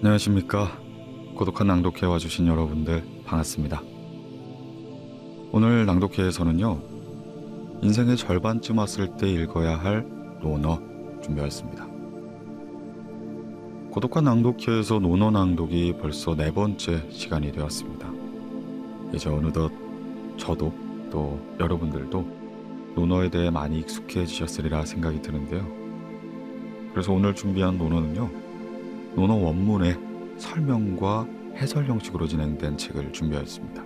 안녕하십니까. 고독한 낭독회 와주신 여러분들 반갑습니다. 오늘 낭독회에서는요, 인생의 절반쯤 왔을 때 읽어야 할 논어 준비하였습니다. 고독한 낭독회에서 논어 낭독이 벌써 4번째 시간이 되었습니다. 이제 어느덧 저도 또 여러분들도 논어에 대해 많이 익숙해지셨으리라 생각이 드는데요. 그래서 오늘 준비한 논어는요, 논어 원문의 설명과 해설 형식으로 진행된 책을 준비하였습니다.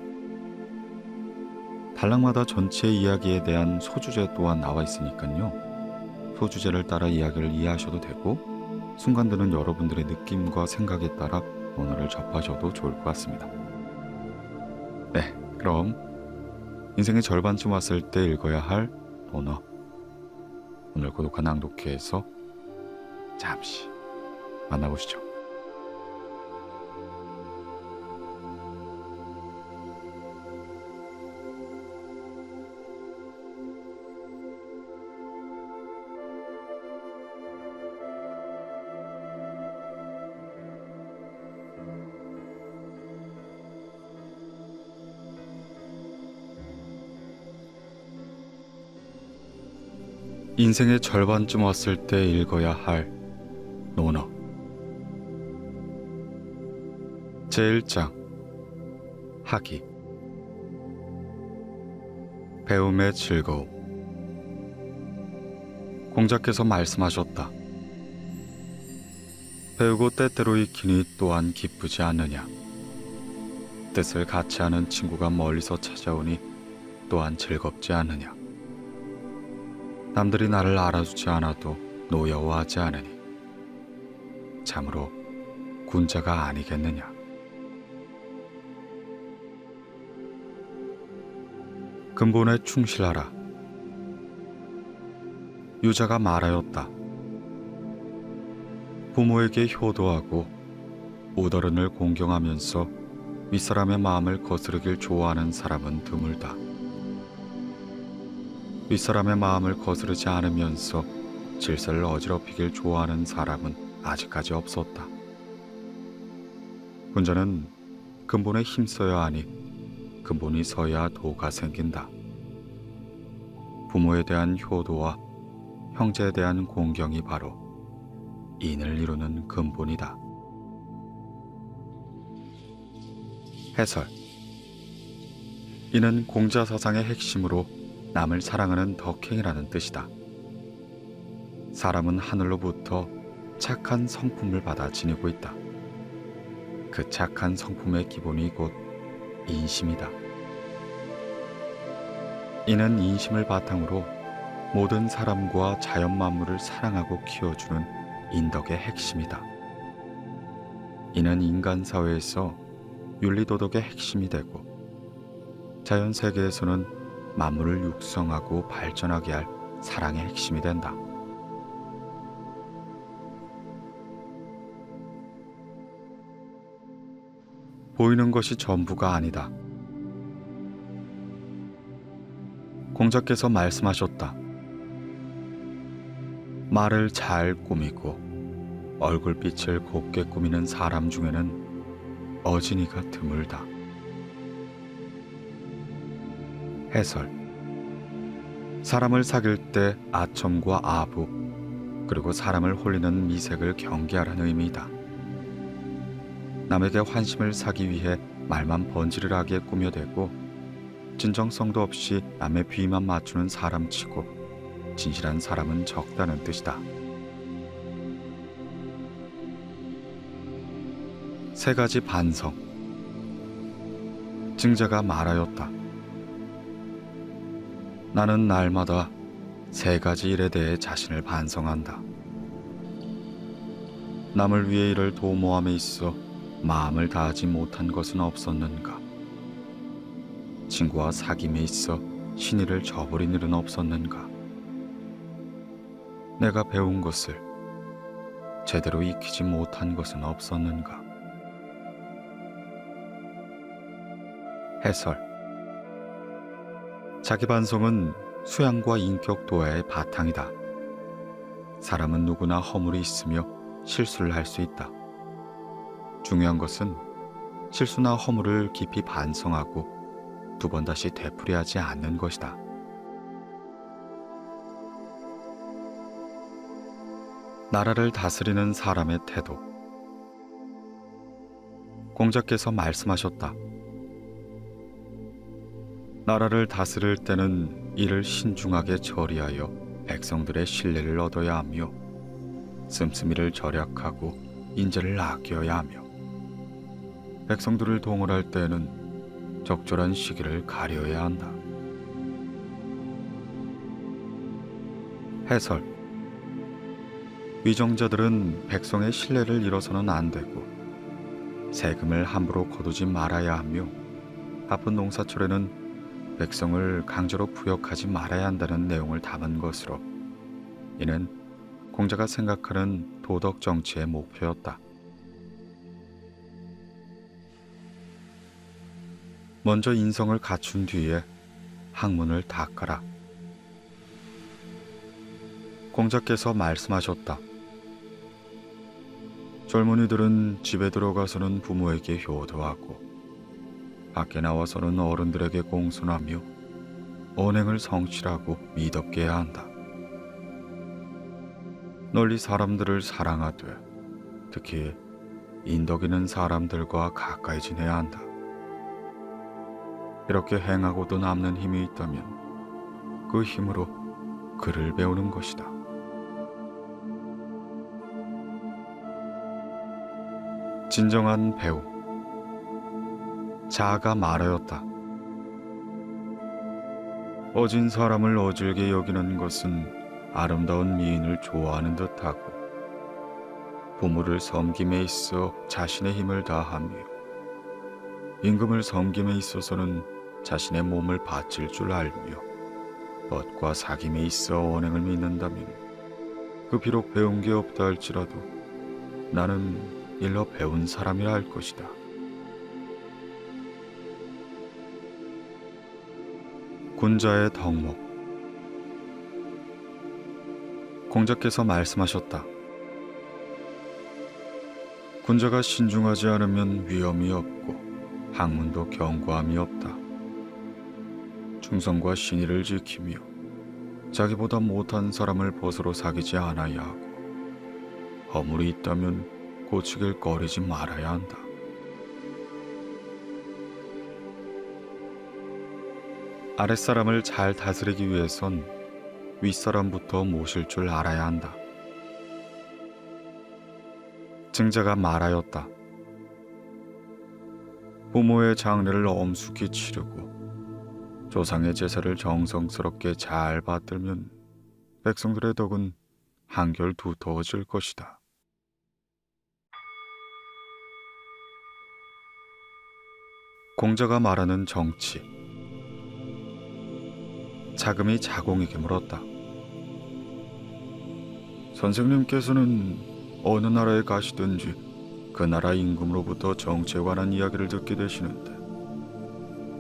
단락마다 전체 이야기에 대한 소주제 또한 나와 있으니까요, 소주제를 따라 이야기를 이해하셔도 되고 순간 드는 여러분들의 느낌과 생각에 따라 논어를 접하셔도 좋을 것 같습니다. 네, 그럼 인생의 절반쯤 왔을 때 읽어야 할 논어, 오늘 고독한 낭독회에서 잠시 만나보시죠. 인생의 절반쯤 왔을 때 읽어야 할 논어 제1장 학이 배움의 즐거움. 공자께서 말씀하셨다. 배우고 때때로 익히니 또한 기쁘지 않느냐. 뜻을 같이 하는 친구가 멀리서 찾아오니 또한 즐겁지 않느냐. 남들이 나를 알아주지 않아도 노여워하지 않으니 참으로 군자가 아니겠느냐. 근본에 충실하라. 유자가 말하였다. 부모에게 효도하고 우더른을 공경하면서 윗사람의 마음을 거스르길 좋아하는 사람은 드물다. 윗사람의 마음을 거스르지 않으면서 질서를 어지럽히길 좋아하는 사람은 아직까지 없었다. 군자는 근본에 힘써야 하니 근본이 서야 도가 생긴다. 부모에 대한 효도와 형제에 대한 공경이 바로 인을 이루는 근본이다. 해설. 이는 공자 사상의 핵심으로 남을 사랑하는 덕행이라는 뜻이다. 사람은 하늘로부터 착한 성품을 받아 지니고 있다. 그 착한 성품의 기본이 곧 인심이다. 이는 인심을 바탕으로 모든 사람과 자연 만물을 사랑하고 키워주는 인덕의 핵심이다. 이는 인간 사회에서 윤리도덕의 핵심이 되고 자연 세계에서는 만물을 육성하고 발전하게 할 사랑의 핵심이 된다. 보이는 것이 전부가 아니다. 공자께서 말씀하셨다. 말을 잘 꾸미고 얼굴빛을 곱게 꾸미는 사람 중에는 어진이가 드물다. 해설. 사람을 사귈 때 아첨과 아부 그리고 사람을 홀리는 미색을 경계하라는 의미이다. 남에게 환심을 사기 위해 말만 번지르르하게 꾸며대고 진정성도 없이 남의 비위만 맞추는 사람치고 진실한 사람은 적다는 뜻이다. 세 가지 반성. 증자가 말하였다. 나는 날마다 세 가지 일에 대해 자신을 반성한다. 남을 위해 일을 도모함에 있어 마음을 다하지 못한 것은 없었는가? 친구와 사귐에 있어 신의를 저버린 일은 없었는가? 내가 배운 것을 제대로 익히지 못한 것은 없었는가? 해설. 자기 반성은 수양과 인격 도야의 바탕이다. 사람은 누구나 허물이 있으며 실수를 할 수 있다. 중요한 것은 실수나 허물을 깊이 반성하고 두 번 다시 되풀이하지 않는 것이다. 나라를 다스리는 사람의 태도. 공자께서 말씀하셨다. 나라를 다스릴 때는 이를 신중하게 처리하여 백성들의 신뢰를 얻어야 하며 씀씀이를 절약하고 인재를 아껴야 하며 백성들을 동원할 때에는 적절한 시기를 가려야 한다. 해설. 위정자들은 백성의 신뢰를 잃어서는 안 되고 세금을 함부로 거두지 말아야 하며 바쁜 농사철에는 백성을 강제로 부역하지 말아야 한다는 내용을 담은 것으로 이는 공자가 생각하는 도덕 정치의 목표였다. 먼저 인성을 갖춘 뒤에 학문을 닦아라. 공자께서 말씀하셨다. 젊은이들은 집에 들어가서는 부모에게 효도하고 밖에 나와서는 어른들에게 공손하며 언행을 성실하고 미덥게 해야 한다. 널리 사람들을 사랑하되 특히 인덕있는 사람들과 가까이 지내야 한다. 이렇게 행하고도 남는 힘이 있다면 그 힘으로 글을 배우는 것이다. 진정한 배우. 자아가 말하였다. 어진 사람을 어질게 여기는 것은 아름다운 미인을 좋아하는 듯하고 부모를 섬김에 있어 자신의 힘을 다하며 임금을 섬김에 있어서는 자신의 몸을 바칠 줄 알며 벗과 사귐에 있어 언행을 믿는다면 그 비록 배운 게 없다 할지라도 나는 일러 배운 사람이라 할 것이다. 군자의 덕목. 공자께서 말씀하셨다. 군자가 신중하지 않으면 위험이 없고 학문도 경고함이 없다. 충성과 신의를 지키며 자기보다 못한 사람을 벗으로 사귀지 않아야 하고 허물이 있다면 고치길 꺼리지 말아야 한다. 아랫사람을 잘 다스리기 위해선 윗사람부터 모실 줄 알아야 한다. 증자가 말하였다. 부모의 장례를 엄숙히 치르고 조상의 제사를 정성스럽게 잘 받들면 백성들의 덕은 한결 두터워질 것이다. 공자가 말하는 정치. 자금이 자공에게 물었다. 선생님께서는 어느 나라에 가시든지 그 나라 임금으로부터 정치에 관한 이야기를 듣게 되시는데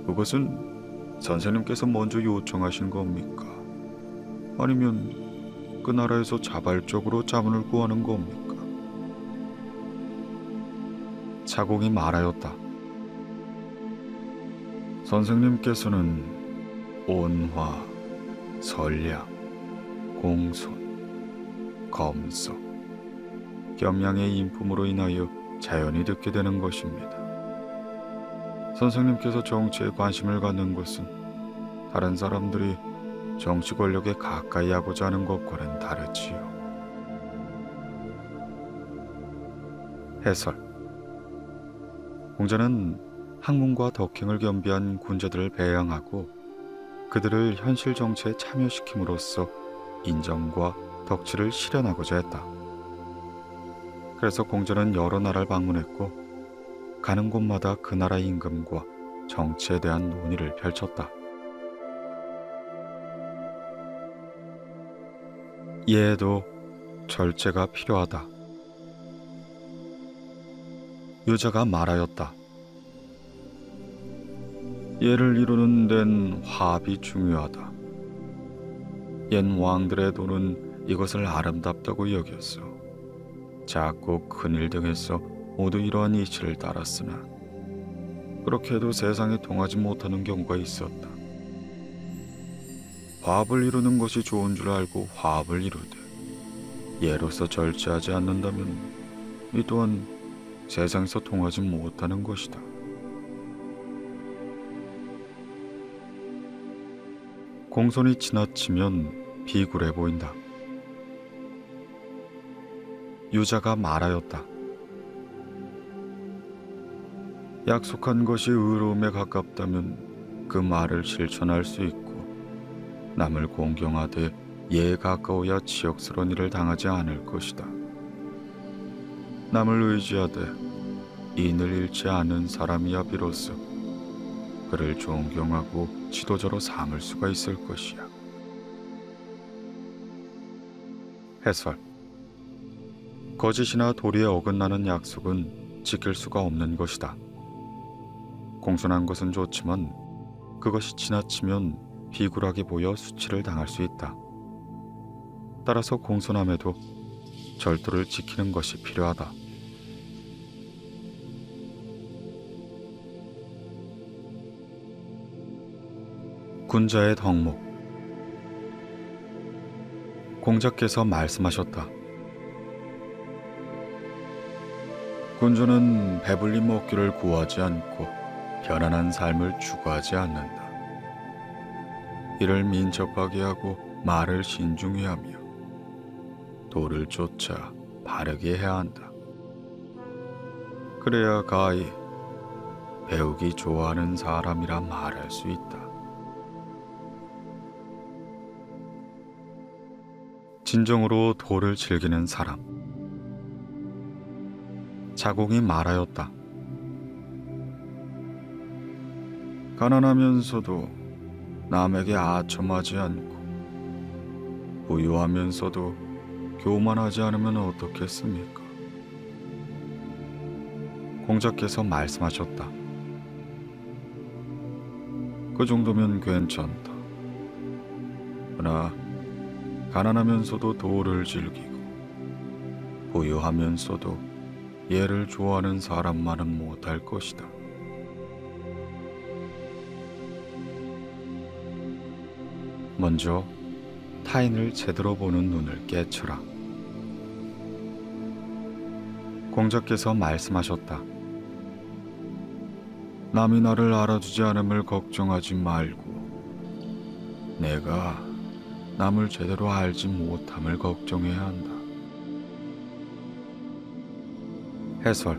그것은 선생님께서 먼저 요청하신 겁니까? 아니면 그 나라에서 자발적으로 자문을 구하는 겁니까? 자공이 말하였다. 선생님께서는 온화, 선량, 공손, 검소, 겸양의 인품으로 인하여 자연히 듣게 되는 것입니다. 선생님께서 정치에 관심을 갖는 것은 다른 사람들이 정치 권력에 가까이 하고자 하는 것과는 다르지요. 해설. 공자는 학문과 덕행을 겸비한 군자들을 배양하고 그들을 현실 정치에 참여시킴으로써 인정과 덕치를 실현하고자 했다. 그래서 공자는 여러 나라를 방문했고 가는 곳마다 그 나라 임금과 정치에 대한 논의를 펼쳤다. 이에도 절제가 필요하다. 유자가 말하였다. 예를 이루는 데는 화합이 중요하다. 옛 왕들의 도는 이것을 아름답다고 여겼어. 작고 큰일 등에서 모두 이러한 이치를 따랐으나 그렇게 해도 세상에 통하지 못하는 경우가 있었다. 화합을 이루는 것이 좋은 줄 알고 화합을 이루되 예로서 절제하지 않는다면 이 또한 세상에서 통하지 못하는 것이다. 공손이 지나치면 비굴해 보인다. 유자가 말하였다. 약속한 것이 의로움에 가깝다면 그 말을 실천할 수 있고 남을 공경하되 예에 가까워야 치욕스러운 일을 당하지 않을 것이다. 남을 의지하되 인을 잃지 않은 사람이야 비로소 그를 존경하고 지도자로 삼을 수가 있을 것이야. 해설. 거짓이나 도리에 어긋나는 약속은 지킬 수가 없는 것이다. 공손한 것은 좋지만 그것이 지나치면 비굴하게 보여 수치를 당할 수 있다. 따라서 공손함에도 절도를 지키는 것이 필요하다. 군자의 덕목. 공자께서 말씀하셨다. 군주는 배불리 먹기를 구하지 않고 편안한 삶을 추구하지 않는다. 이를 민첩하게 하고 말을 신중히 하며 도를 쫓아 바르게 해야 한다. 그래야 가히 배우기 좋아하는 사람이라 말할 수 있다. 진정으로 도를 즐기는 사람. 자공이 말하였다. 가난하면서도 남에게 아첨하지 않고 부유하면서도 교만하지 않으면 어떻겠습니까? 공자께서 말씀하셨다. 그 정도면 괜찮다. 그러나 가난하면서도 도를 즐기고 부유하면서도 예를 좋아하는 사람만은 못할 것이다. 먼저 타인을 제대로 보는 눈을 깨쳐라. 공자께서 말씀하셨다. 남이 나를 알아주지 않음을 걱정하지 말고 내가 남을 제대로 알지 못함을 걱정해야 한다. 해설.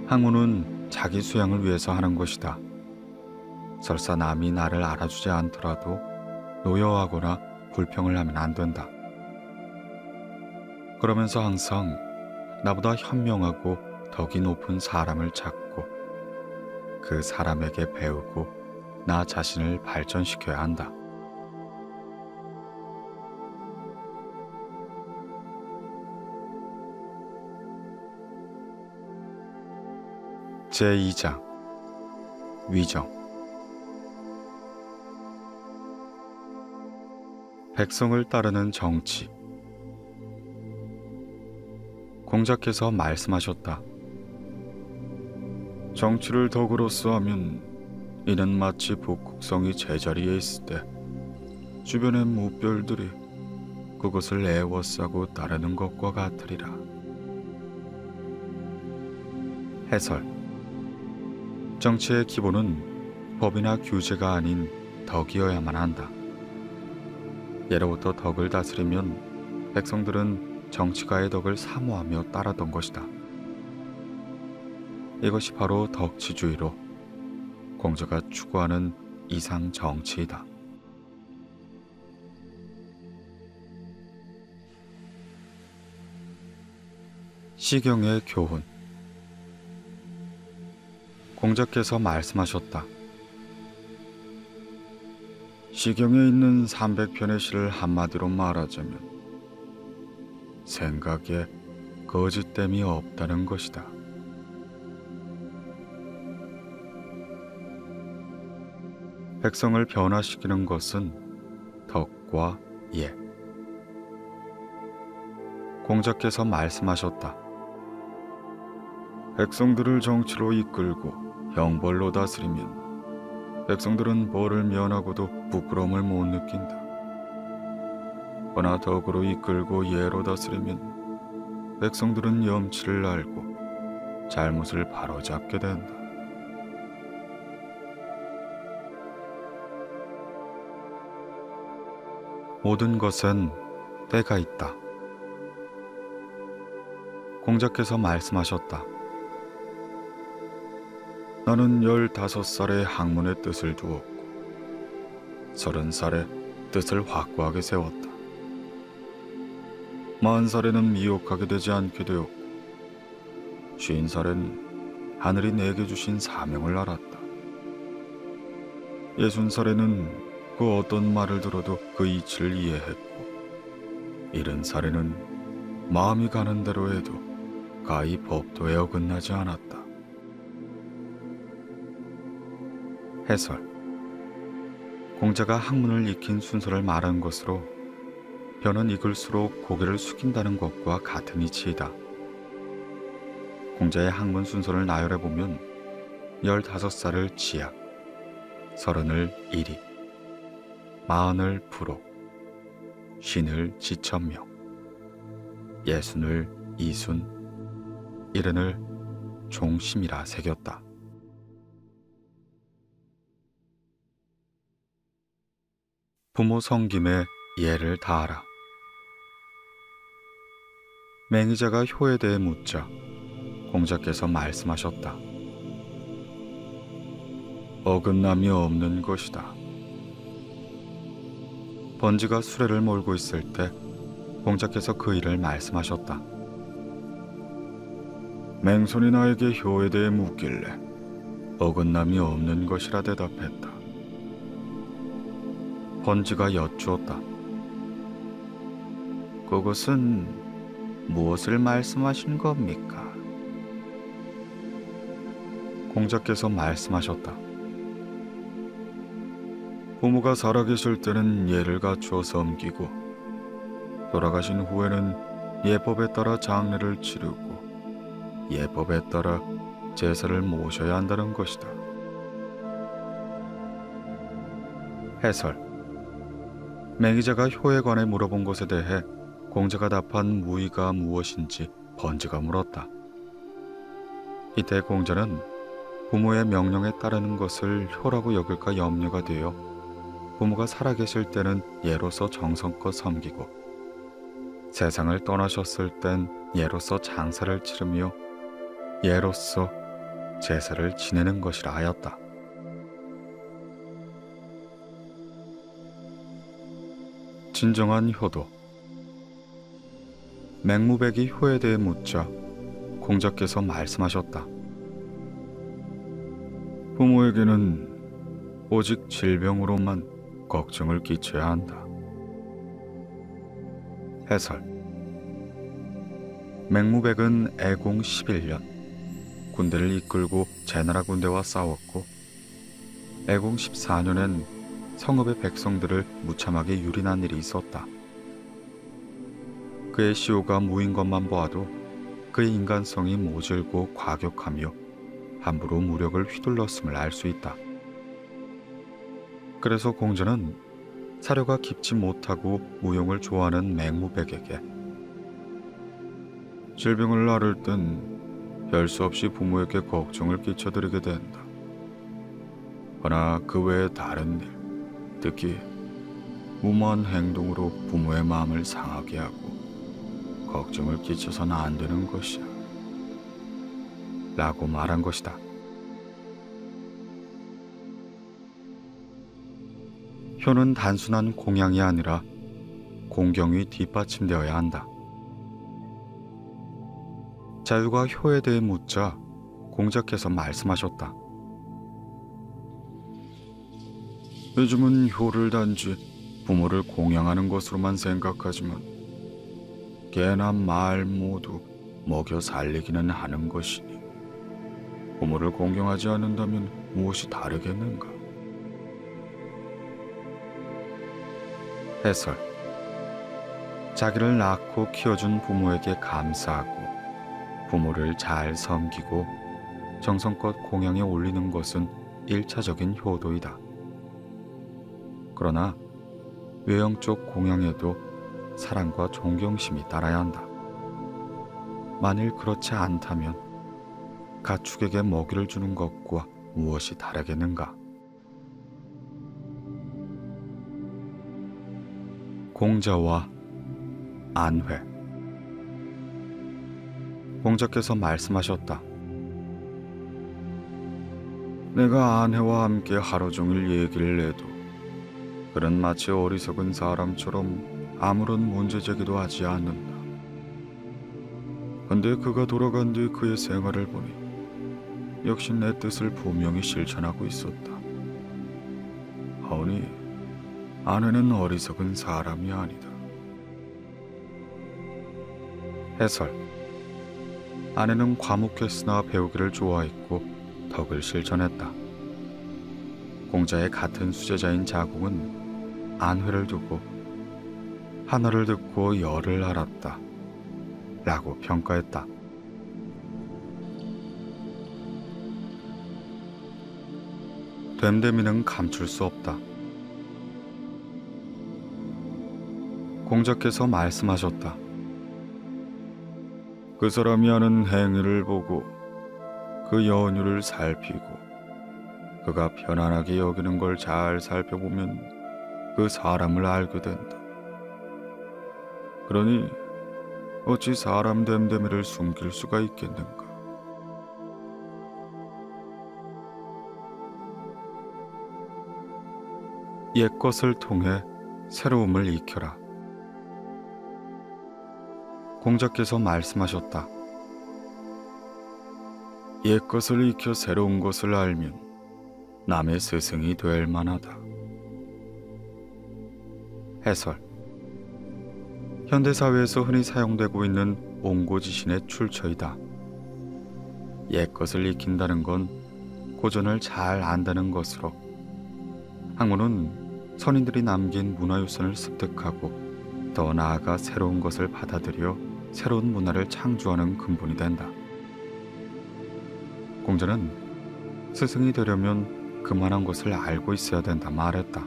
학문은 자기 수양을 위해서 하는 것이다. 설사 남이 나를 알아주지 않더라도 노여워하거나 불평을 하면 안 된다. 그러면서 항상 나보다 현명하고 덕이 높은 사람을 찾고 그 사람에게 배우고 나 자신을 발전시켜야 한다. 제2장 위정. 백성을 따르는 정치. 공자께서 말씀하셨다. 정치를 덕으로서 하면 이는 마치 북극성이 제자리에 있을 때 주변의 무별들이 그것을 애워싸고 따르는 것과 같으리라. 해설. 정치의 기본은 법이나 규제가 아닌 덕이어야만 한다. 예로부터 덕을 다스리면 백성들은 정치가의 덕을 사모하며 따르던 것이다. 이것이 바로 덕치주의로 공자가 추구하는 이상 정치이다. 시경의 교훈. 공자께서 말씀하셨다. 시경에 있는 300편의 시를 한마디로 말하자면 생각에 거짓됨이 없다는 것이다. 백성을 변화시키는 것은 덕과 예. 공자께서 말씀하셨다. 백성들을 정치로 이끌고 형벌로 다스리면 백성들은 벌을 면하고도 부끄러움을 못 느낀다. 그러나 덕으로 이끌고 예로 다스리면 백성들은 염치를 알고 잘못을 바로잡게 된다. 모든 것은 때가 있다. 공자께서 말씀하셨다. 나는 15살에 학문의 뜻을 두었고 30살에 뜻을 확고하게 세웠다. 40살에는 미혹하게 되지 않게 되었고 50살에는 하늘이 내게 주신 사명을 알았다. 60살에는 그 어떤 말을 들어도 그 이치를 이해했고 70살에는 마음이 가는 대로 해도 가히 법도에 어긋나지 않았다. 해설. 공자가 학문을 익힌 순서를 말한 것으로 벼는 익을수록 고개를 숙인다는 것과 같은 이치이다. 공자의 학문 순서를 나열해보면 15살을 지약, 30을 이리, 40을 부록, 50을 지천명, 60을 이순, 70을 종심이라 새겼다. 부모 성김에 예를 다하라. 맹의자가 효에 대해 묻자 공자께서 말씀하셨다. 어긋남이 없는 것이다. 번지가 수레를 몰고 있을 때 공자께서 그 일을 말씀하셨다. 맹손이 나에게 효에 대해 묻길래 어긋남이 없는 것이라 대답했다. 번지가 여쭈었다. 그것은 무엇을 말씀하신 겁니까? 공자께서 말씀하셨다. 부모가 살아계실 때는 예를 갖추어 섬기고 돌아가신 후에는 예법에 따라 장례를 치르고 예법에 따라 제사를 모셔야 한다는 것이다. 해설. 맹의자가 효에 관해 물어본 것에 대해 공자가 답한 무의가 무엇인지 번지가 물었다. 이때 공자는 부모의 명령에 따르는 것을 효라고 여길까 염려가 되어 부모가 살아계실 때는 예로서 정성껏 섬기고 세상을 떠나셨을 땐 예로서 장사를 치르며 예로서 제사를 지내는 것이라 하였다. 진정한 효도. 맹무백이 효에 대해 묻자 공자께서 말씀하셨다. 부모에게는 오직 질병으로만 걱정을 끼쳐야 한다. 해설. 맹무백은 애공 11년 군대를 이끌고 제나라 군대와 싸웠고 애공 14년엔 성읍의 백성들을 무참하게 유린한 일이 있었다. 그의 시호가 무인 것만 보아도 그의 인간성이 모질고 과격하며 함부로 무력을 휘둘렀음을 알 수 있다. 그래서 공자는 사려가 깊지 못하고 무용을 좋아하는 맹무백에게 질병을 앓을 땐 별 수 없이 부모에게 걱정을 끼쳐드리게 된다. 그러나 그 외에 다른 일, 특히 무모한 행동으로 부모의 마음을 상하게 하고 걱정을 끼쳐서는 안 되는 것이야 라고 말한 것이다. 효는 단순한 공양이 아니라 공경이 뒷받침되어야 한다. 자유가 효에 대해 묻자 공자께서 말씀하셨다. 요즘은 효를 단지 부모를 공양하는 것으로만 생각하지만 개나 말 모두 먹여 살리기는 하는 것이니 부모를 공경하지 않는다면 무엇이 다르겠는가? 해설. 자기를 낳고 키워준 부모에게 감사하고 부모를 잘 섬기고 정성껏 공양에 올리는 것은 일차적인 효도이다. 그러나 외형적 공양에도 사랑과 존경심이 따라야 한다. 만일 그렇지 않다면 가축에게 먹이를 주는 것과 무엇이 다르겠는가? 공자와 안회. 공자께서 말씀하셨다. 내가 안회와 함께 하루 종일 얘기를 해도 그는 마치 어리석은 사람처럼 아무런 문제 제기도 하지 않는다. 근데 그가 돌아간 뒤 그의 생활을 보니 역시 내 뜻을 분명히 실천하고 있었다. 하오니 아내는 어리석은 사람이 아니다. 해설. 아내는 과묵했으나 배우기를 좋아했고 덕을 실천했다. 공자의 같은 수제자인 자공은 안회를 두고 하나를 듣고 열을 알았다 라고 평가했다. 됨됨이는 감출 수 없다. 공자께서 말씀하셨다. 그 사람이 하는 행위를 보고 그 연유를 살피고 그가 편안하게 여기는 걸 잘 살펴보면 그 사람을 알게 된다. 그러니 어찌 사람 됨됨이를 숨길 수가 있겠는가? 옛것을 통해 새로움을 익혀라. 공자께서 말씀하셨다. 옛것을 익혀 새로운 것을 알면 남의 스승이 될 만하다. 해설. 현대사회에서 흔히 사용되고 있는 옹고지신의 출처이다. 옛것을 익힌다는 건 고전을 잘 안다는 것으로 학문은 선인들이 남긴 문화유산을 습득하고 더 나아가 새로운 것을 받아들여 새로운 문화를 창조하는 근본이 된다. 공자는 스승이 되려면 그만한 것을 알고 있어야 된다 말했다.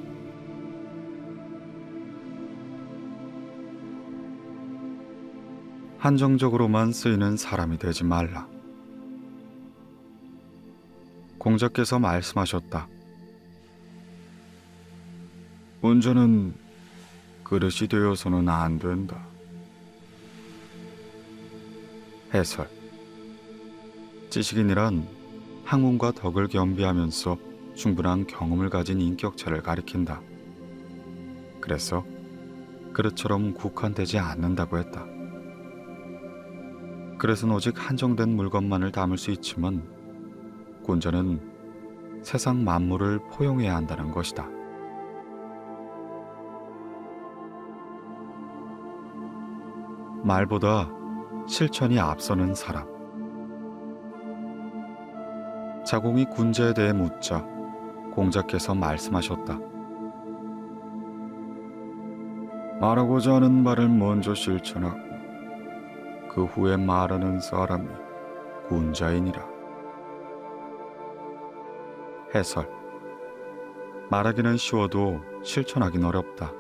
한정적으로만 쓰이는 사람이 되지 말라. 공자께서 말씀하셨다. 운전은 그릇이 되어서는 안 된다. 해설. 지식인이란 학문과 덕을 겸비하면서 충분한 경험을 가진 인격체를 가리킨다. 그래서 그릇처럼 국한되지 않는다고 했다. 그릇은 오직 한정된 물건만을 담을 수 있지만 군자는 세상 만물을 포용해야 한다는 것이다. 말보다 실천이 앞서는 사람. 자공이 군자에 대해 묻자 공자께서 말씀하셨다. 말하고자 하는 말을 먼저 실천하고 그 후에 말하는 사람이 군자이니라. 해설. 말하기는 쉬워도 실천하긴 어렵다.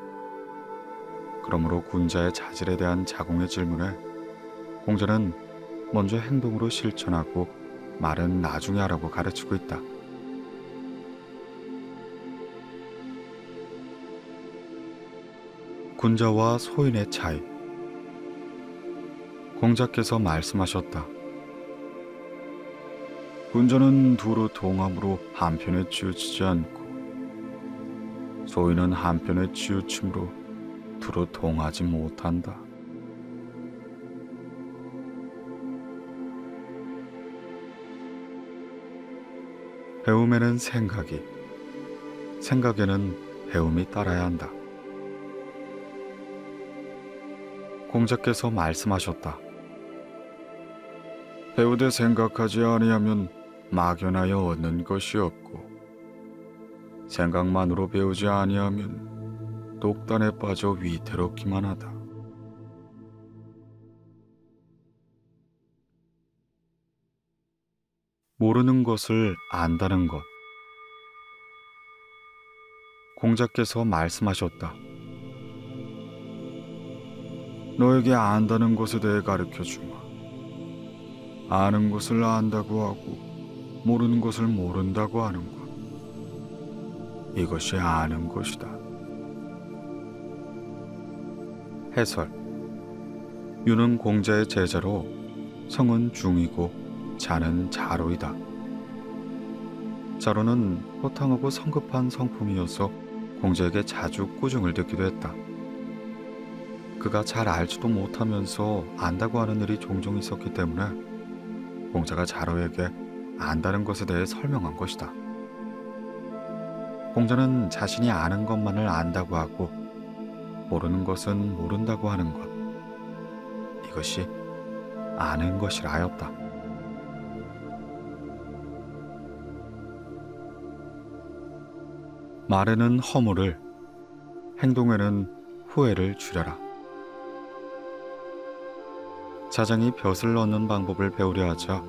그러므로 군자의 자질에 대한 자공의 질문에 공자는 먼저 행동으로 실천하고 말은 나중에 하라고 가르치고 있다. 군자와 소인의 차이. 공자께서 말씀하셨다. 군자는 두루 동함으로 한편에 치우치지 않고 소인은 한편에 치우침으로 두루 동하지 못한다. 배움에는 생각이, 생각에는 배움이 따라야 한다. 공자께서 말씀하셨다. 배우되 생각하지 아니하면 막연하여 얻는 것이 없고 생각만으로 배우지 아니하면 독단에 빠져 위태롭기만 하다. 모르는 것을 안다는 것. 공자께서 말씀하셨다. 너에게 안다는 것에 대해 가르쳐 주마. 아는 것을 안다고 하고 모르는 것을 모른다고 하는 것. 이것이 아는 것이다. 해설. 유는 공자의 제자로 성은 중이고 자는 자로이다. 자로는 호탕하고 성급한 성품이어서 공자에게 자주 꾸중을 듣기도 했다. 그가 잘 알지도 못하면서 안다고 하는 일이 종종 있었기 때문에 공자가 자로에게 안다는 것에 대해 설명한 것이다. 공자는 자신이 아는 것만을 안다고 하고 모르는 것은 모른다고 하는 것. 이것이 아는 것이라 하였다. 말에는 허물을, 행동에는 후회를 줄여라. 자장이 벼슬 넣는 방법을 배우려 하자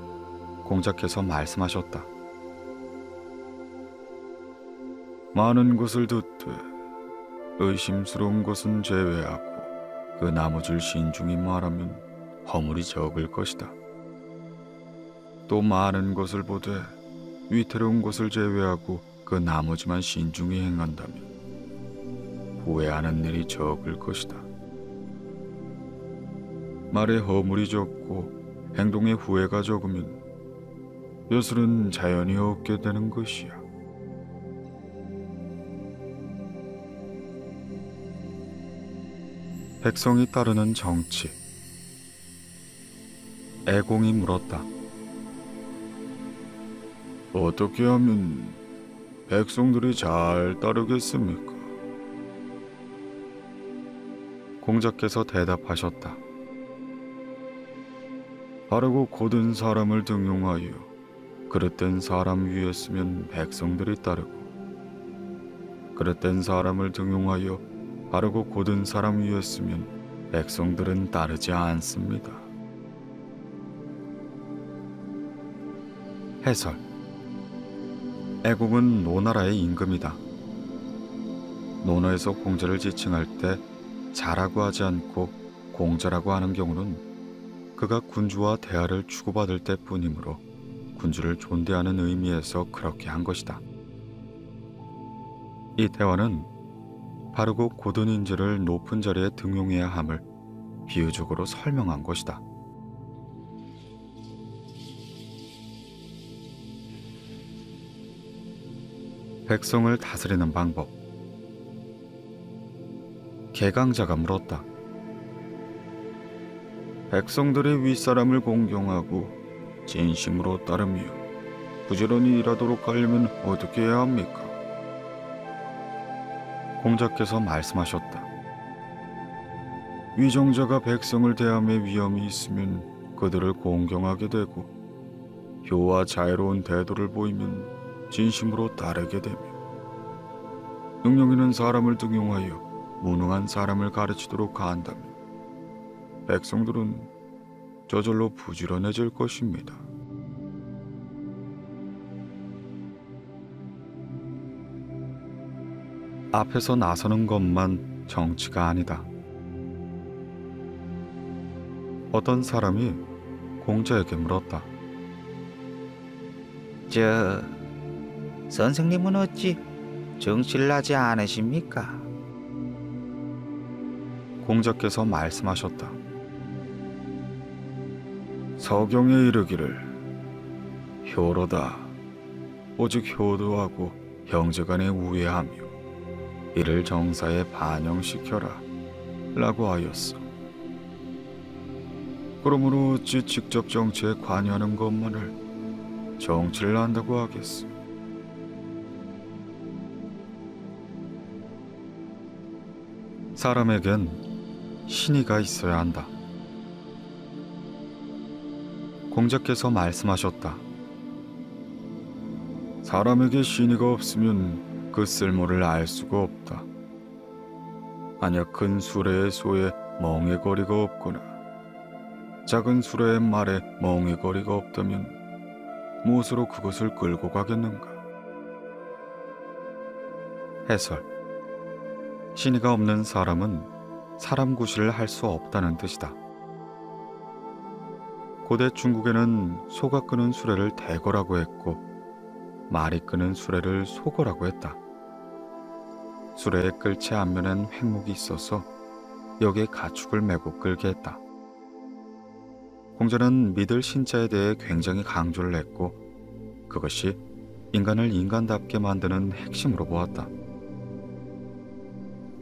공자께서 말씀하셨다. 많은 것을 듣되 의심스러운 것은 제외하고 그 나머지를 신중히 말하면 허물이 적을 것이다. 또 많은 것을 보되 위태로운 것을 제외하고 그 나머지만 신중히 행한다면 후회하는 일이 적을 것이다. 말에 허물이 적고 행동에 후회가 적으면 벼슬은 자연히 없게 되는 것이야. 백성이 따르는 정치. 애공이 물었다. 어떻게 하면 백성들이 잘 따르겠습니까? 공자께서 대답하셨다. 바르고 곧은 사람을 등용하여 그릇된 사람 위에 쓰면 백성들이 따르고 그릇된 사람을 등용하여 바르고 곧은 사람 위에 쓰면 백성들은 따르지 않습니다. 해설. 애공은 노나라의 임금이다. 논어에서 공자를 지칭할 때 자라고 하지 않고 공자라고 하는 경우는 그가 군주와 대화를 주고받을 때뿐이므로 군주를 존대하는 의미에서 그렇게 한 것이다. 이 대화는 바르고 곧은 인재를 높은 자리에 등용해야 함을 비유적으로 설명한 것이다. 백성을 다스리는 방법. 개강자가 물었다. 백성들이 윗사람을 공경하고 진심으로 따르며 부지런히 일하도록 하려면 어떻게 해야 합니까? 공자께서 말씀하셨다. 위정자가 백성을 대함에 위험이 있으면 그들을 공경하게 되고 효와 자애로운 태도를 보이면 진심으로 따르게 되며 능력 있는 사람을 등용하여 무능한 사람을 가르치도록 한다면 백성들은 저절로 부지런해질 것입니다. 앞에서 나서는 것만 정치가 아니다. 어떤 사람이 공자에게 물었다. 선생님은 어찌 정치를 하지 않으십니까? 공자께서 말씀하셨다. 서경에 이르기를 효로다 오직 효도하고 형제간에 우애하며 이를 정사에 반영시켜라 라고 하였어. 그러므로 어찌 직접 정치에 관여하는 것만을 정치를 한다고 하겠어. 사람에겐 신의가 있어야 한다. 공자께서 말씀하셨다. 사람에게 신의가 없으면 그 쓸모를 알 수가 없다. 만약 큰 수레의 소에 멍에거리가 없거나 작은 수레의 말에 멍에거리가 없다면 무엇으로 그것을 끌고 가겠는가? 해설. 신의가 없는 사람은 사람 구실을 할 수 없다는 뜻이다. 고대 중국에는 소가 끄는 수레를 대거라고 했고 말이 끄는 수레를 소거라고 했다. 수레의 끌채 앞면엔 횡목이 있어서 여기에 가축을 메고 끌게 했다. 공자는 믿을 신자에 대해 굉장히 강조를 했고 그것이 인간을 인간답게 만드는 핵심으로 보았다.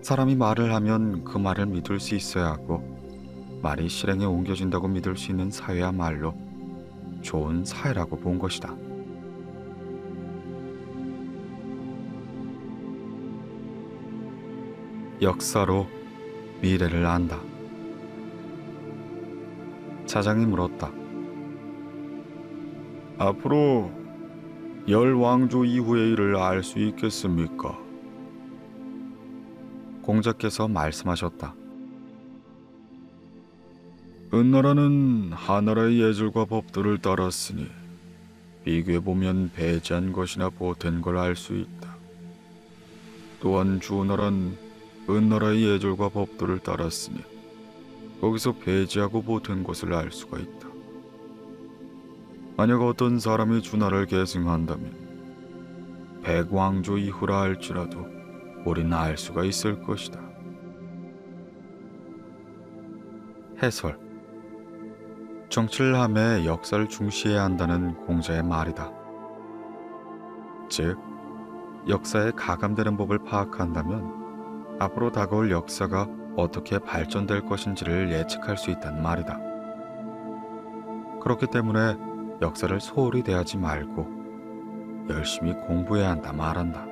사람이 말을 하면 그 말을 믿을 수 있어야 하고 말이 실행에 옮겨진다고 믿을 수 있는 사회야말로 좋은 사회라고 본 것이다. 역사로 미래를 안다. 차장이 물었다. 앞으로 열 왕조 이후의 일을 알 수 있겠습니까? 공자께서 말씀하셨다. 은나라는 하나라의 예절과 법도를 따랐으니 비교해보면 배제한 것이나 보탠 걸 알 수 있다. 또한 주나라는 은나라의 예절과 법도를 따랐으니 거기서 배제하고 보탠 것을 알 수가 있다. 만약 어떤 사람이 주나라를 계승한다면 백왕조 이후라 할지라도 우리는 알 수가 있을 것이다. 해설. 정치를 함에 역사를 중시해야 한다는 공자의 말이다. 즉, 역사에 가감되는 법을 파악한다면 앞으로 다가올 역사가 어떻게 발전될 것인지를 예측할 수 있다는 말이다. 그렇기 때문에 역사를 소홀히 대하지 말고 열심히 공부해야 한다 말한다.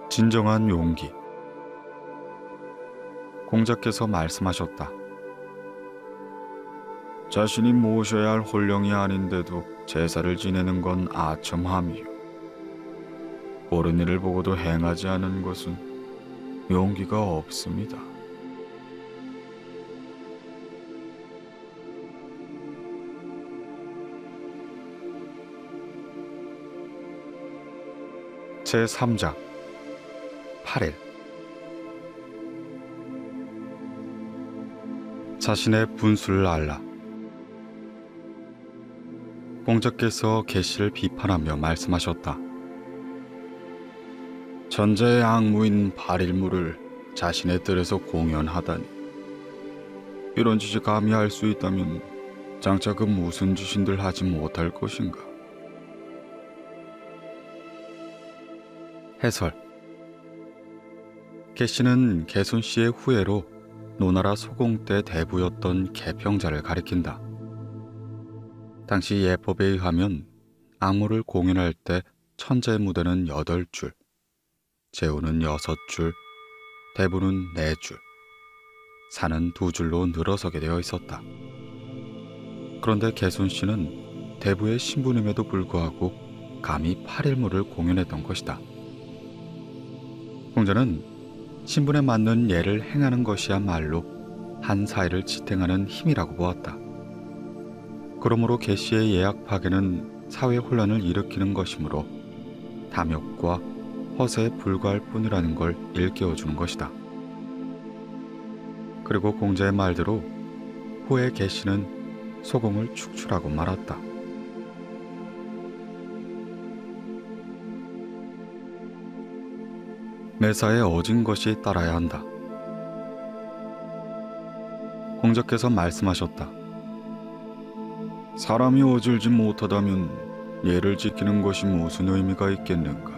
진정한 용기. 공자께서 말씀하셨다. 자신이 모셔야 할 혼령이 아닌데도 제사를 지내는 건 아첨함이요. 옳은 일을 보고도 행하지 않은 것은 용기가 없습니다. 제3장 8일. 자신의 분수를 알라. 공자께서 계시를 비판하며 말씀하셨다. 전자의 악무인 발일무를 자신의 뜰에서 공연하다니. 이런 짓이 감히 할 수 있다면 장차 그 무슨 짓인들 하지 못할 것인가. 해설. 계시는 개손씨의 후예로 노나라 소공 때 대부였던 개평자를 가리킨다. 당시 예법에 의하면 악무를 공연할 때 천자의 무대는 8줄, 제우는 6줄, 대부는 4줄, 산은 2줄로 늘어서게 되어 있었다. 그런데 개손씨는 대부의 신부님에도 불구하고 감히 8일무를 공연했던 것이다. 공자는 신분에 맞는 예를 행하는 것이야말로 한 사회를 지탱하는 힘이라고 보았다. 그러므로 계시의 예약 파괴는 사회 혼란을 일으키는 것이므로 탐욕과 허세에 불과할 뿐이라는 걸 일깨워주는 것이다. 그리고 공자의 말대로 후에 계시는 소공을 축출하고 말았다. 매사에 어진 것이 따라야 한다. 공자께서 말씀하셨다. 사람이 어질지 못하다면 예를 지키는 것이 무슨 의미가 있겠는가?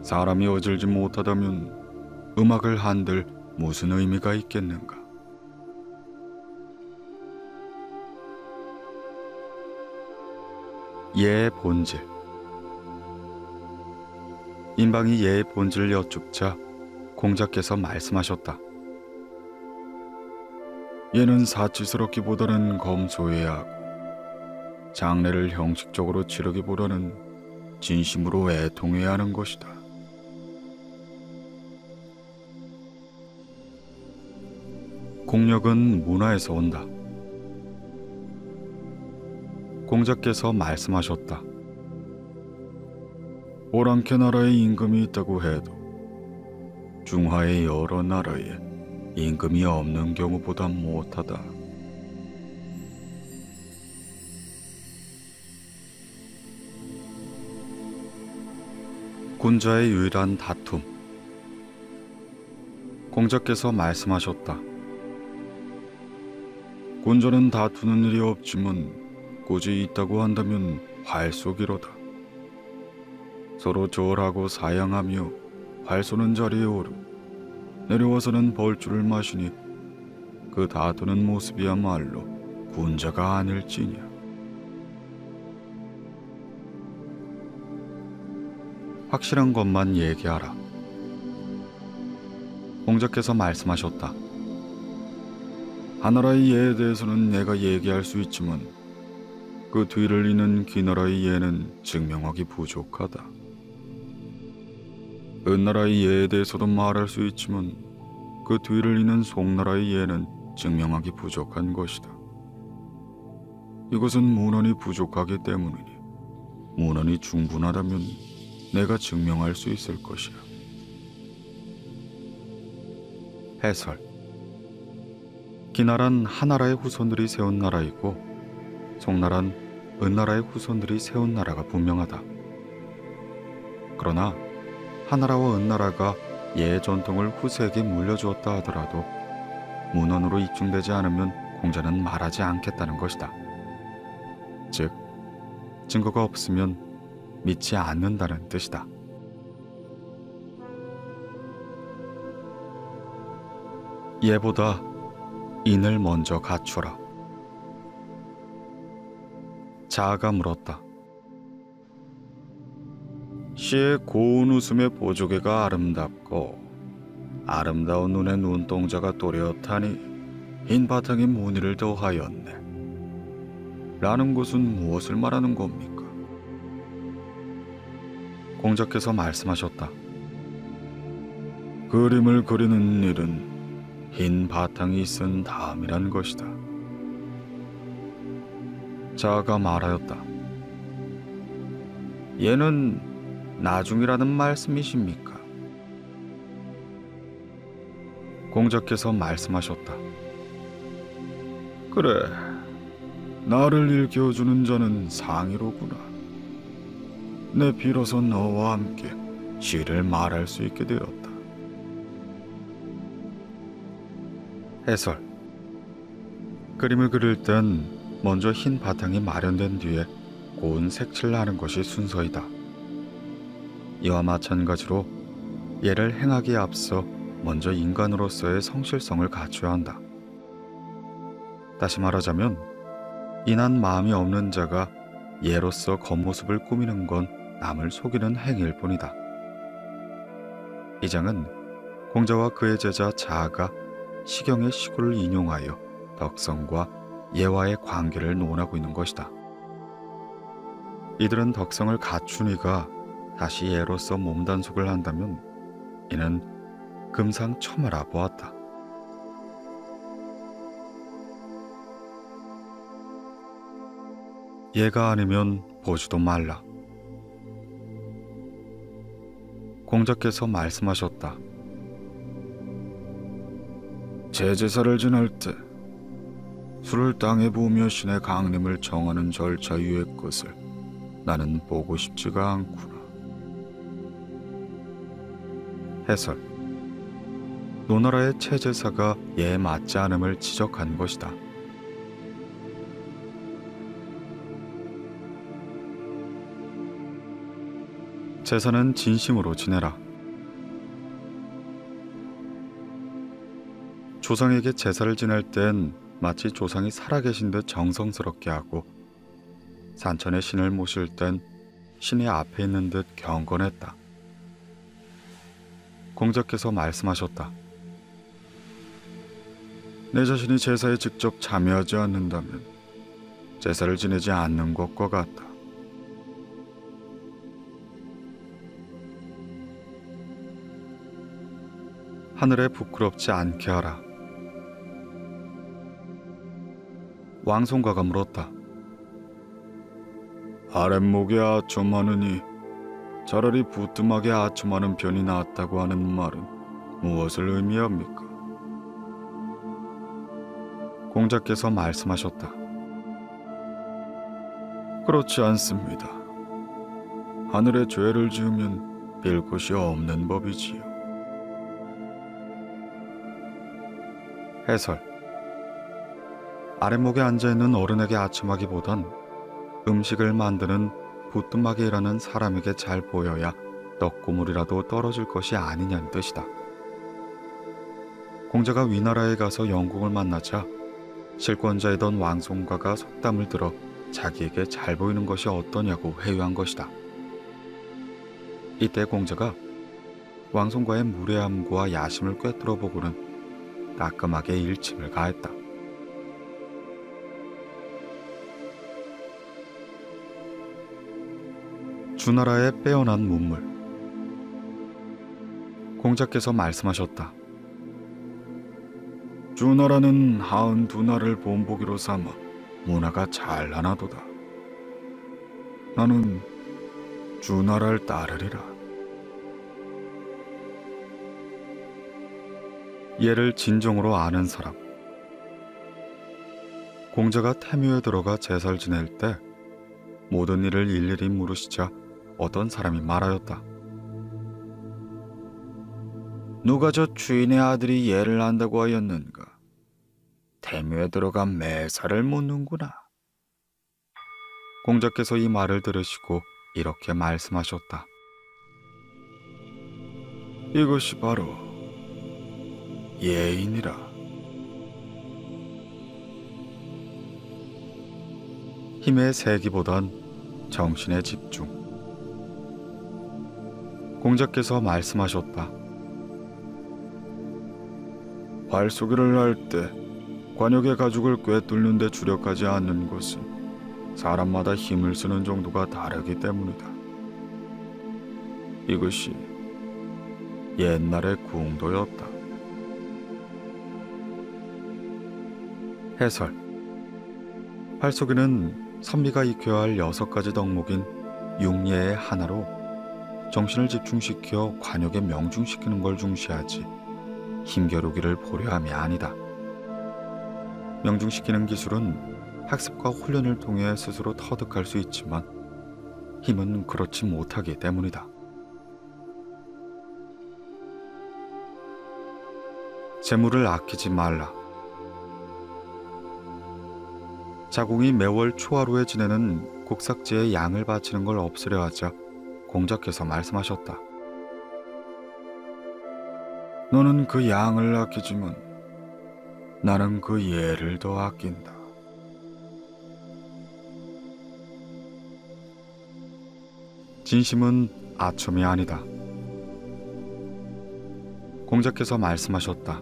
사람이 어질지 못하다면 음악을 한들 무슨 의미가 있겠는가? 예의 본질. 인방이 예의 본질을 여쭙자 공자께서 말씀하셨다. 예는 사치스럽기보다는 검소해야 하고 장례를 형식적으로 치르기보다는 진심으로 애통해야 하는 것이다. 공력은 문화에서 온다. 공자께서 말씀하셨다. 오랑캐 나라에 임금이 있다고 해도 중화의 여러 나라에 임금이 없는 경우보다 못하다. 군자의 유일한 다툼. 공자께서 말씀하셨다. 군자는 다투는 일이 없지만 굳이 있다고 한다면 활쏘기로다. 서로 절하고 사양하며 활쏘는 자리에 오르 내려와서는 벌주를 마시니 그 다투는 모습이야말로 군자가 아닐지냐. 확실한 것만 얘기하라. 공자께서 말씀하셨다. 하나라의 예에 대해서는 내가 얘기할 수 있지만 그 뒤를 잇는 기나라의 예는 증명하기 부족하다. 은나라의 예에 대해서도 말할 수 있지만 그 뒤를 잇는 송나라의 예는 증명하기 부족한 것이다. 이것은 문헌이 부족하기 때문이니 문헌이 충분하다면 내가 증명할 수 있을 것이야. 해설. 기나란 하나라의 후손들이 세운 나라이고 송나란 은나라의 후손들이 세운 나라가 분명하다. 그러나 하나라와 은나라가 예 전통을 후세에게 물려주었다 하더라도 문헌으로 입증되지 않으면 공자는 말하지 않겠다는 것이다. 즉, 증거가 없으면 믿지 않는다는 뜻이다. 예보다 인을 먼저 갖추라. 자아가 물었다. 시의 고운 웃음의 보조개가 아름답고 아름다운 눈의 눈동자가 또렷하니 흰 바탕에 무늬를 더하였네. 라는 것은 무엇을 말하는 겁니까? 공자께서 말씀하셨다. 그림을 그리는 일은 흰 바탕이 있은 다음이란 것이다. 자아가 말하였다. 얘는 나중이라는 말씀이십니까? 공자께서 말씀하셨다. 그래, 나를 일깨워주는 자는 상이로구나. 내 비로소 너와 함께 시를 말할 수 있게 되었다. 해설. 그림을 그릴 땐 먼저 흰 바탕이 마련된 뒤에 고운 색칠을 하는 것이 순서이다. 이와 마찬가지로 예를 행하기에 앞서 먼저 인간으로서의 성실성을 갖춰야 한다. 다시 말하자면 인한 마음이 없는 자가 예로서 겉모습을 꾸미는 건 남을 속이는 행위일 뿐이다. 이 장은 공자와 그의 제자 자아가 시경의 시구를 인용하여 덕성과 예와의 관계를 논하고 있는 것이다. 이들은 덕성을 갖춘 이가 다시 예로서 몸단속을 한다면 이는 금상첨화라 보았다. 예가 아니면 보지도 말라. 공자께서 말씀하셨다. 제제사를 지낼 때 술을 땅에 부으며 신의 강림을 정하는 절차 위의 것을 나는 보고 싶지가 않구나. 해설. 노나라의 체제사가 예에 맞지 않음을 지적한 것이다. 제사는 진심으로 지내라. 조상에게 제사를 지낼 땐 마치 조상이 살아계신 듯 정성스럽게 하고 산천의 신을 모실 땐 신이 앞에 있는 듯 경건했다. 공자께서 말씀하셨다. 내 자신이 제사에 직접 참여하지 않는다면 제사를 지내지 않는 것과 같다. 하늘에 부끄럽지 않게 하라. 왕송가가 물었다. 아랫목에 아첨하느니 차라리 부뚜막에 아첨하는 편이 낫다고 하는 말은 무엇을 의미합니까? 공자께서 말씀하셨다. 그렇지 않습니다. 하늘에 죄를 지으면 빌 곳이 없는 법이지요. 해설. 아랫목에 앉아있는 어른에게 아첨하기보단 음식을 만드는 부뚜막에 일하는 사람에게 잘 보여야 떡고물이라도 떨어질 것이 아니냐는 뜻이다. 공자가 위나라에 가서 영국을 만나자 실권자이던 왕송가가 속담을 들어 자기에게 잘 보이는 것이 어떠냐고 회유한 것이다. 이때 공자가 왕송가의 무례함과 야심을 꿰뚫어 보고는 따끔하게 일침을 가했다. 주나라의 빼어난 문물. 공자께서 말씀하셨다. 주나라는 92나라를 본보기로 삼아 문화가 잘나나도다. 나는 주나라를 따르리라. 예를 진정으로 아는 사람. 공자가 태묘에 들어가 제사를 지낼 때 모든 일을 일일이 물으시자 어떤 사람이 말하였다. 누가 저 주인의 아들이 예를 안다고 하였는가? 태묘에 들어가 매사를 묻는구나. 공자께서 이 말을 들으시고 이렇게 말씀하셨다. 이것이 바로 예인이라. 힘의 세기보단 정신의 집중. 공자께서 말씀하셨다. 발소기를 할 때 관역의 가죽을 꿰뚫는 데 주력하지 않는 것은 사람마다 힘을 쓰는 정도가 다르기 때문이다. 이것이 옛날의 궁도였다. 해설. 발소기는 선비가 익혀야 할 6가지 덕목인 육예의 하나로 정신을 집중시켜 관역에 명중시키는 걸 중시하지 힘겨루기를 보려함이 아니다. 명중시키는 기술은 학습과 훈련을 통해 스스로 터득할 수 있지만 힘은 그렇지 못하기 때문이다. 재물을 아끼지 말라. 자궁이 매월 초하루에 지내는 곡삭제에 양을 바치는 걸 없애려 하자 공자께서 말씀하셨다. 너는 그 양을 아끼지만 나는 그 예를 더 아낀다. 진심은 아첨이 아니다. 공자께서 말씀하셨다.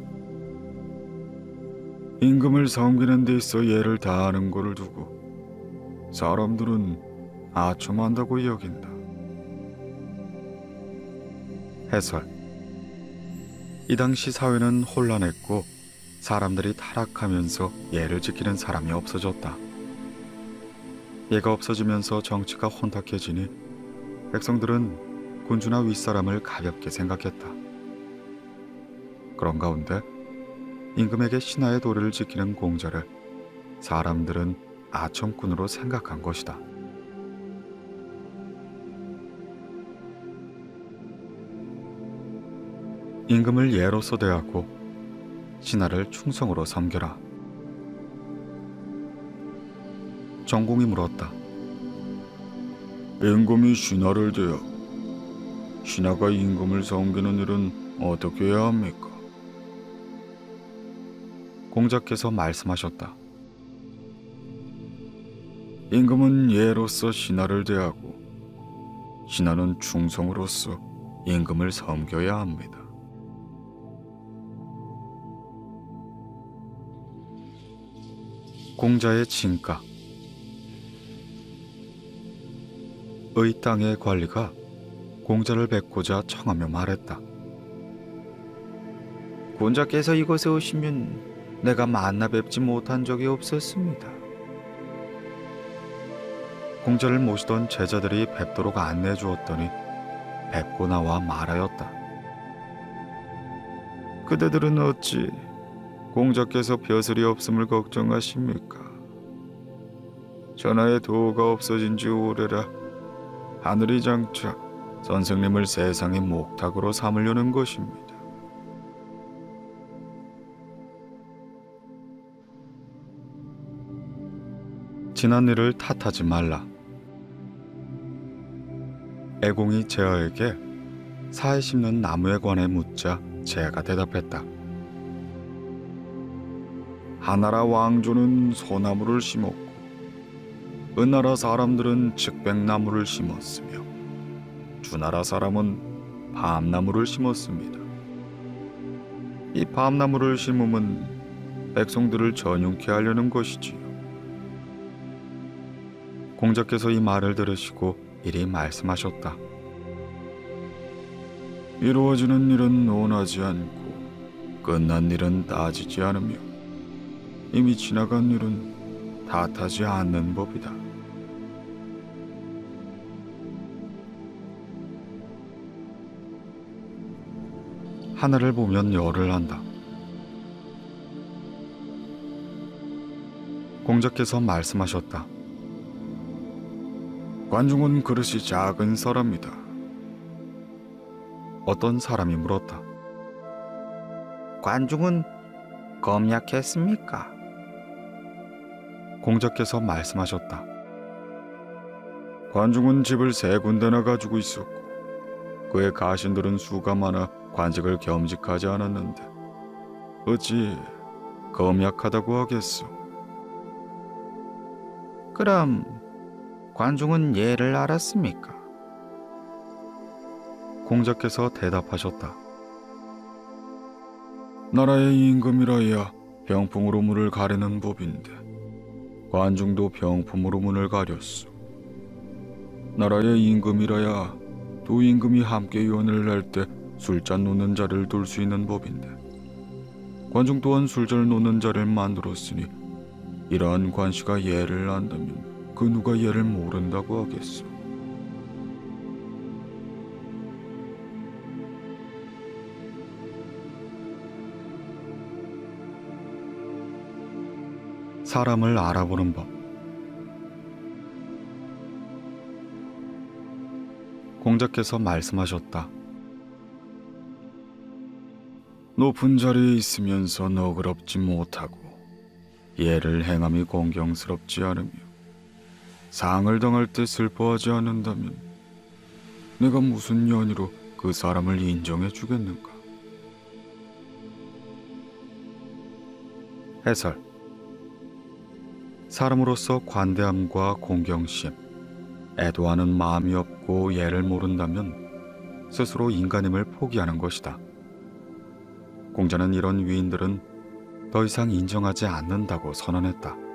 임금을 섬기는 데 있어 예를 다하는 것을 두고 사람들은 아첨한다고 여긴다. 해설. 이 당시 사회는 혼란했고 사람들이 타락하면서 예를 지키는 사람이 없어졌다. 예가 없어지면서 정치가 혼탁해지니 백성들은 군주나 윗사람을 가볍게 생각했다. 그런 가운데 임금에게 신하의 도리를 지키는 공자를 사람들은 아첨꾼으로 생각한 것이다. 임금을 예로서 대하고 신하를 충성으로 섬겨라. 정공이 물었다. 임금이 신하를 대하고 신하가 임금을 섬기는 일은 어떻게 해야 합니까? 공자께서 말씀하셨다. 임금은 예로서 신하를 대하고 신하는 충성으로서 임금을 섬겨야 합니다. 공자의 진가. 의 땅의 관리가 공자를 뵙고자 청하며 말했다. 공자께서 이곳에 오시면 내가 만나 뵙지 못한 적이 없었습니다. 공자를 모시던 제자들이 뵙도록 안내해 주었더니 뵙고 나와 말하였다. 그대들은 어찌 공자께서 벼슬이 없음을 걱정하십니까? 전하의 도가 없어진 지 오래라 하늘이 장차 선생님을 세상의 목탁으로 삼으려는 것입니다. 지난 일을 탓하지 말라. 애공이 제어에게 사에 심는 나무에 관해 묻자 제가 대답했다. 하나라 왕조는 소나무를 심었고 은나라 사람들은 측백나무를 심었으며 주나라 사람은 밤나무를 심었습니다. 이 밤나무를 심음은 백성들을 전용케 하려는 것이지요. 공자께서 이 말을 들으시고 이리 말씀하셨다. 이루어지는 일은 논하지 않고 끝난 일은 따지지 않으며 이미 지나간 일은 탓하지 않는 법이다. 하늘을 보면 열을 한다. 공자께서 말씀하셨다. 관중은 그릇이 작은 사람이다. 어떤 사람이 물었다. 관중은 검약했습니까? 공자께서 말씀하셨다. 관중은 집을 3군데나 가지고 있었고 그의 가신들은 수가 많아 관직을 겸직하지 않았는데 어찌 검약하다고 하겠소? 그럼 관중은 예를 알았습니까? 공자께서 대답하셨다. 나라의 임금이라야 병풍으로 문을 가리는 법인데 관중도 병풍으로 문을 가렸소. 나라의 임금이라야 두 임금이 함께 연을 낼 때 술잔 놓는 자를 둘 수 있는 법인데 관중 또한 술잔을 놓는 자를 만들었으니 이러한 관시가 예를 안다면 그 누가 예를 모른다고 하겠소. 사람을 알아보는 법. 공자께서 말씀하셨다. 높은 자리에 있으면서 너그럽지 못하고 예를 행함이 공경스럽지 않으며 상을 당할 때 슬퍼하지 않는다면 내가 무슨 연유로 그 사람을 인정해 주겠는가? 해설. 사람으로서 관대함과 공경심, 애도하는 마음이 없고 예를 모른다면 스스로 인간임을 포기하는 것이다. 공자는 이런 위인들은 더 이상 인정하지 않는다고 선언했다.